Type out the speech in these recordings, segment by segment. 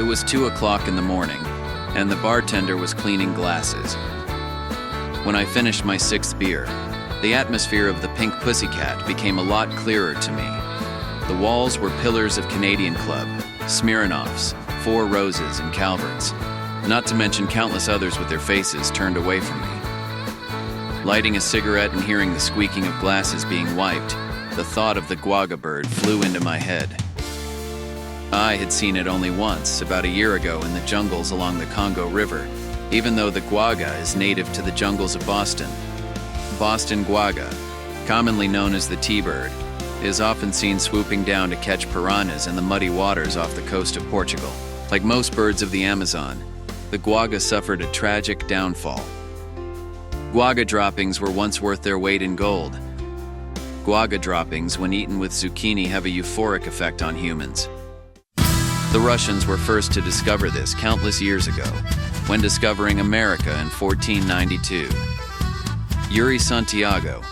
was 2 o'clock in the morning, and the bartender was cleaning glasses. When I finished my 6th beer, the atmosphere of the Pink Pussycat became a lot clearer to me. The walls were pillars of Canadian Club, Smirnoffs, Four Roses, and Calverts, not to mention countless others with their faces turned away from me. Lighting a cigarette and hearing the squeaking of glasses being wiped, the thought of the Guaga Bird flew into my head. I had seen it only once, about a year ago, in the jungles along the Congo River, even though the Guaga is native to the jungles of Boston. Boston Guaga, commonly known as the T-bird, is often seen swooping down to catch piranhas in the muddy waters off the coast of Portugal. Like most birds of the Amazon, the Guaga suffered a tragic downfall. Guaga droppings were once worth their weight in gold. Guaga droppings, when eaten with zucchini, have a euphoric effect on humans. The Russians were first to discover this countless years ago, when discovering America in 1492. Yuri Santiago,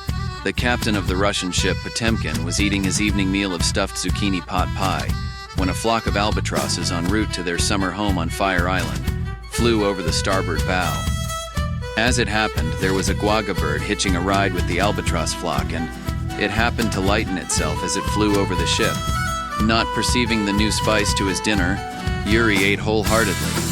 the captain of the Russian ship Potemkin, was eating his evening meal of stuffed zucchini pot pie when a flock of albatrosses en route to their summer home on Fire Island flew over the starboard bow. As it happened, there was a Guaga bird hitching a ride with the albatross flock, and it happened to lighten itself as it flew over the ship. Not perceiving the new spice to his dinner, Yuri ate wholeheartedly.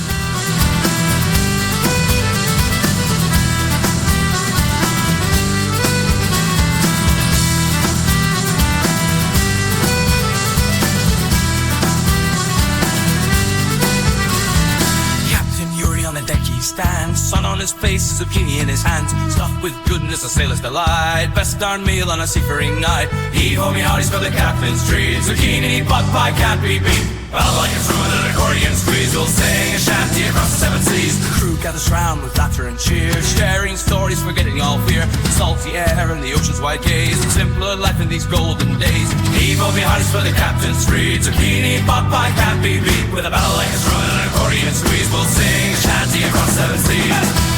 Stands, sun on his face, zucchini in his hands, stuffed with goodness, a sailor's delight. Best darn meal on a seafaring night. Heave-ho me hearties for the captain's treat. Zucchini pot pie can't be beat. Well, like a drum and an accordion squeeze, we'll sing a shanty across the 7 seas. The crew gathers round with laughter and cheer, sharing stories, forgetting all fear. The salty air and the ocean's wide gaze, the simpler life in these golden days. Heave-ho me hearties for the captain's treat. Zucchini pot pie can't be beat. With a bell like a drum and an accordion squeeze, we'll sing a shanty across 7 seas.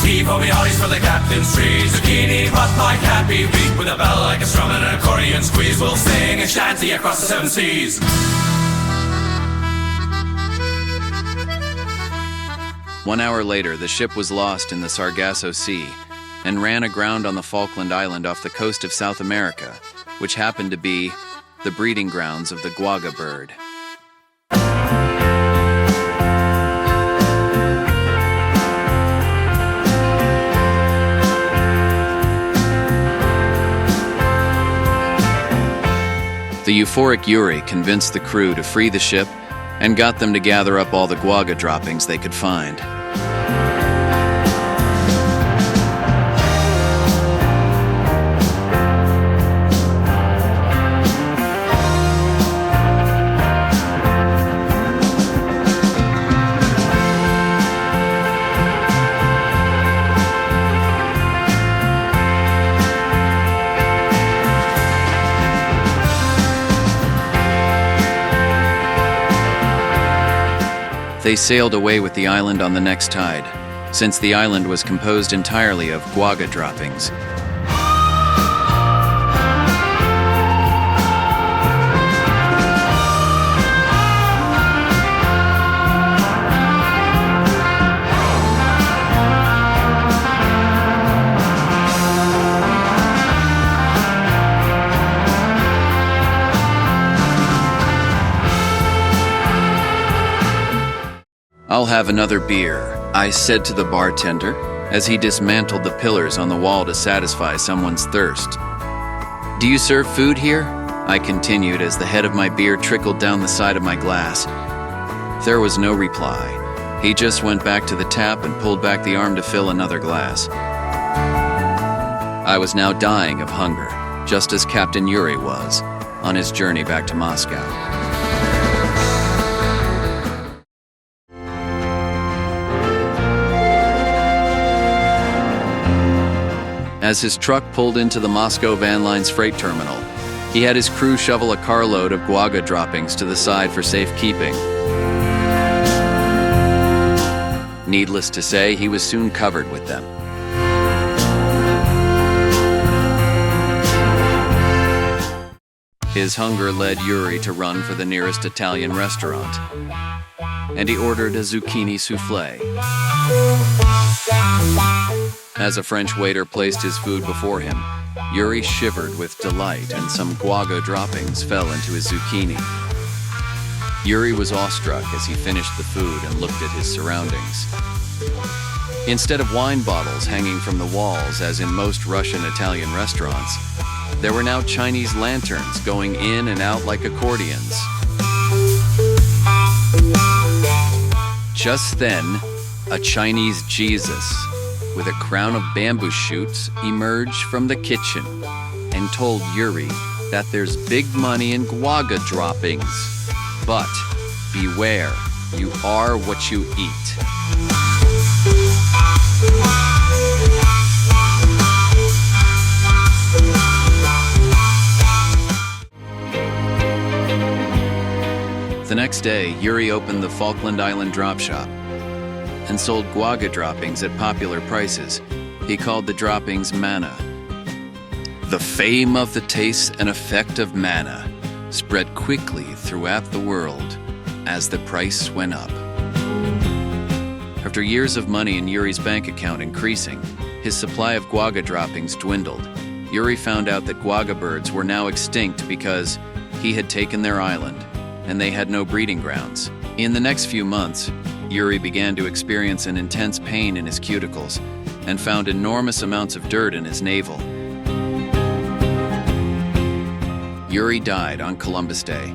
Heave-ho me hearties for the captain's trees. Zucchini pot pie can't be beat. With a bell like a strum and an accordion squeeze, we'll sing a shanty across the 7 seas. One hour later, the ship was lost in the Sargasso Sea and ran aground on the Falkland Island off the coast of South America, which happened to be the breeding grounds of the Guaga bird. The euphoric Yuri convinced the crew to free the ship and got them to gather up all the Guaga droppings they could find. They sailed away with the island on the next tide, since the island was composed entirely of Guaga droppings. "I'll have another beer," I said to the bartender, as he dismantled the pillars on the wall to satisfy someone's thirst. "Do you serve food here?" I continued as the head of my beer trickled down the side of my glass. There was no reply. He just went back to the tap and pulled back the arm to fill another glass. I was now dying of hunger, just as Captain Yuri was, on his journey back to Moscow. As his truck pulled into the Moscow Van Line's freight terminal, he had his crew shovel a carload of Guaga droppings to the side for safekeeping. Needless to say, he was soon covered with them. His hunger led Yuri to run for the nearest Italian restaurant, and he ordered a zucchini soufflé. As a French waiter placed his food before him, Yuri shivered with delight and some guaga droppings fell into his zucchini. Yuri was awestruck as he finished the food and looked at his surroundings. Instead of wine bottles hanging from the walls, as in most Russian Italian restaurants, there were now Chinese lanterns going in and out like accordions. Just then, a Chinese Jesus with a crown of bamboo shoots emerged from the kitchen and told Yuri that there's big money in guaga droppings. But beware, you are what you eat. The next day, Yuri opened the Falkland Island drop shop and sold guaga droppings at popular prices. He called the droppings manna. The fame of the taste and effect of manna spread quickly throughout the world as the price went up. After years of money in Yuri's bank account increasing, his supply of guaga droppings dwindled. Yuri found out that guaga birds were now extinct because he had taken their island, and they had no breeding grounds. In the next few months, Yuri began to experience an intense pain in his cuticles and found enormous amounts of dirt in his navel. Yuri died on Columbus Day.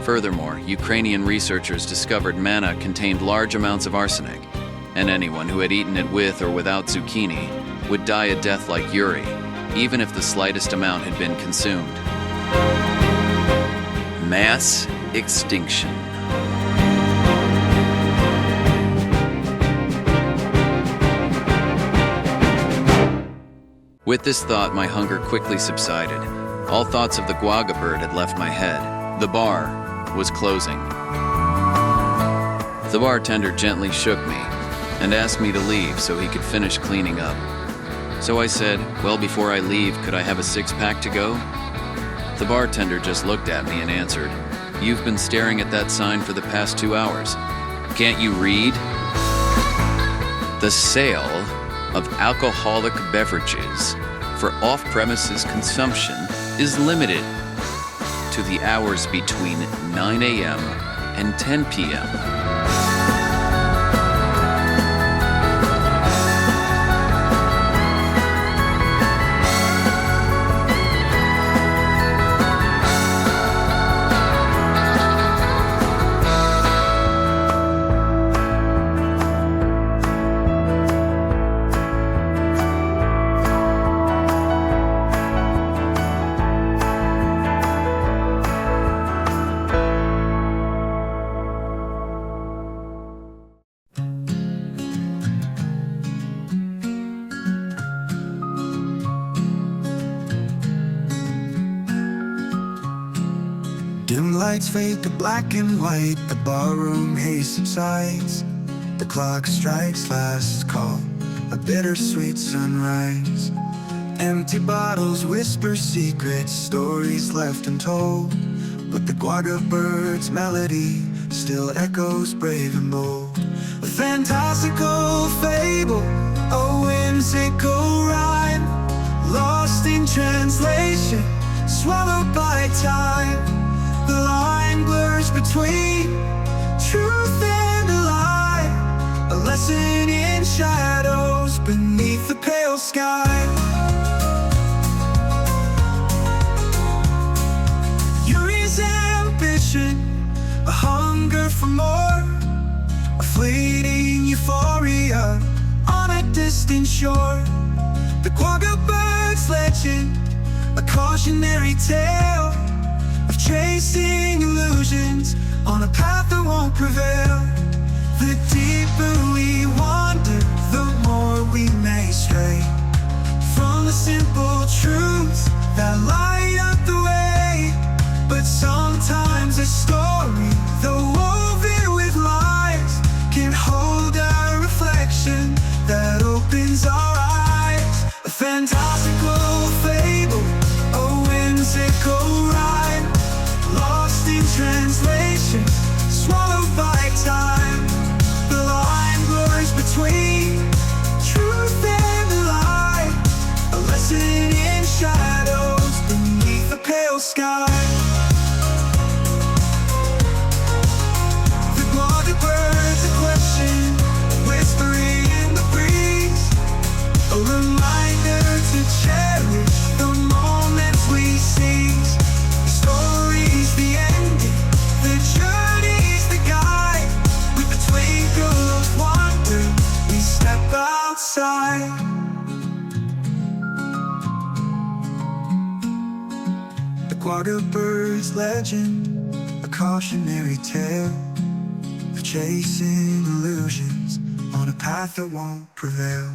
Furthermore, Ukrainian researchers discovered manna contained large amounts of arsenic, and anyone who had eaten it with or without zucchini would die a death like Yuri, even if the slightest amount had been consumed. Mass extinction. With this thought, my hunger quickly subsided. All thoughts of the Guaga Bird had left my head. The bar was closing. The bartender gently shook me and asked me to leave so he could finish cleaning up. So I said, well, before I leave, could I have a six-pack to go? The bartender just looked at me and answered, you've been staring at that sign for the past 2 hours. Can't you read? The sale of alcoholic beverages for off-premises consumption is limited to the hours between 9 a.m. and 10 p.m. Dim lights fade to black and white, the barroom haze subsides. The clock strikes last call, a bittersweet sunrise. Empty bottles whisper secrets, stories left untold. But the Guaga Bird's melody still echoes brave and bold. A fantastical fable, a whimsical rhyme, lost in translation, swallowed by time. The line blurs between truth and a lie, a lesson in shadows beneath the pale sky. Yuri's ambition, a hunger for more, a fleeting euphoria on a distant shore. The Guaga Bird's legend, a cautionary tale of chasing illusions on a path that won't prevail. The deeper we wander, the more we may stray from the simple truths that light up the way. But sometimes a story, the opens our eyes. A fantastical fable, a whimsical rhyme, lost in translation, swallowed by time. The line blurs between truth and lie, a lesson in shadows beneath the pale sky. The Guaga Bird's a question, whispering in the breeze, a reminder to cherish the moments we seize. The story's the ending, the journey's the guide. With a twinkle of wonder, we step outside. The Guaga Bird's legend, a cautionary tale of chasing illusions on a path that won't prevail.